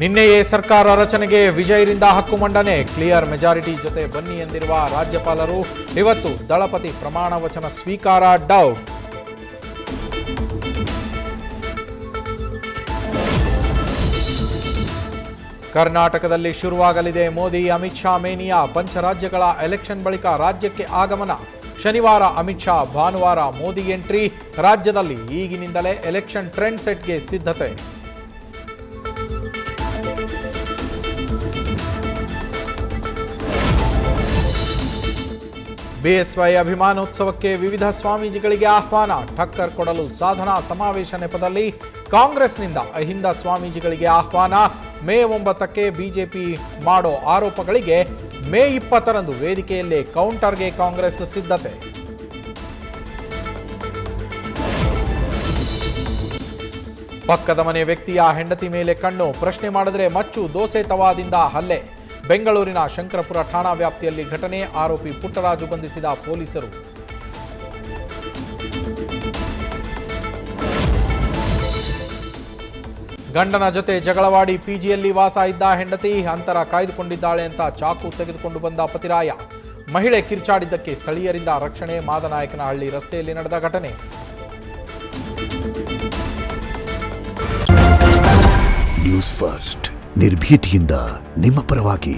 ನಿನ್ನೆಯೇ ಸರ್ಕಾರ ರಚನೆಗೆ ವಿಜಯರಿಂದ ಹಕ್ಕು ಮಂಡನೆ, ಕ್ಲಿಯರ್ ಮೆಜಾರಿಟಿ ಜೊತೆ ಬನ್ನಿ ಎಂದಿರುವ ರಾಜ್ಯಪಾಲರು. ಇವತ್ತು ದಳಪತಿ ಪ್ರಮಾಣ ವಚನ ಸ್ವೀಕಾರ. ಡೌಟ್. ಕರ್ನಾಟಕದಲ್ಲಿ ಶುರುವಾಗಲಿದೆ ಮೋದಿ ಅಮಿತ್ ಶಾ ಮೇನಿಯಾ. ಪಂಚರಾಜ್ಯಗಳ ಎಲೆಕ್ಷನ್ ಬಳಿಕ ರಾಜ್ಯಕ್ಕೆ ಆಗಮನ. ಶನಿವಾರ ಅಮಿತ್ ಶಾ, ಭಾನುವಾರ ಮೋದಿ ಎಂಟ್ರಿ. ರಾಜ್ಯದಲ್ಲಿ ಈಗಿನಿಂದಲೇ ಎಲೆಕ್ಷನ್ ಟ್ರೆಂಡ್ ಸೆಟ್ಗೆ ಸಿದ್ಧತೆ. ಬಿಎಸ್ವೈ ಅಭಿಮಾನೋತ್ಸವಕ್ಕೆ ವಿವಿಧ ಸ್ವಾಮೀಜಿಗಳಿಗೆ ಆಹ್ವಾನ. ಠಕ್ಕರ್ ಕೊಡಲು ಸಾಧನಾ ಸಮಾವೇಶ ನೆಪದಲ್ಲಿ ಕಾಂಗ್ರೆಸ್ನಿಂದ ಅಹಿಂದ ಸ್ವಾಮೀಜಿಗಳಿಗೆ ಆಹ್ವಾನ. ಮೇ 9ಕ್ಕೆ ಬಿಜೆಪಿ ಮಾಡೋ ಆರೋಪಗಳಿಗೆ ಮೇ 20ರಂದು ವೇದಿಕೆಯಲ್ಲೇ ಕೌಂಟರ್ಗೆ ಕಾಂಗ್ರೆಸ್ ಸಿದ್ಧತೆ. ಪಕ್ಕದ ಮನೆ ವ್ಯಕ್ತಿಯ ಹೆಂಡತಿ ಮೇಲೆ ಕಣ್ಣು, ಪ್ರಶ್ನೆ ಮಾಡಿದ್ರೆ ಮಚ್ಚು, ದೋಸೆ ತವಾದಿಂದ ಹಲ್ಲೆ. ಬೆಂಗಳೂರಿನ ಶಂಕರಪುರ ಠಾಣಾ ವ್ಯಾಪ್ತಿಯಲ್ಲಿ ಘಟನೆ. ಆರೋಪಿ ಪುಟ್ಟರಾಜು ಬಂಧಿಸಿದ ಪೊಲೀಸರು. ಗಂಡನ ಜೊತೆ ಜಗಳವಾಡಿ ಪಿಜಿಯಲ್ಲಿ ವಾಸ ಇದ್ದ ಹೆಂಡತಿ ಅಂತರ ಕಾಯ್ದುಕೊಂಡಿದ್ದಾಳೆ ಅಂತ ಚಾಕು ತೆಗೆದುಕೊಂಡು ಬಂದ ಪತಿರಾಯ. ಮಹಿಳೆ ಕಿರ್ಚಾಡಿದ್ದಕ್ಕೆ ಸ್ಥಳೀಯರಿಂದ ರಕ್ಷಣೆ. ಮಾದನಾಯಕನಹಳ್ಳಿ ರಸ್ತೆಯಲ್ಲಿ ನಡೆದ ಘಟನೆ. ನ್ಯೂಸ್ ಫಸ್ಟ್, ನಿರ್ಭೀತಿಯಿಂದ ನಿಮ್ಮ ಪರವಾಗಿ.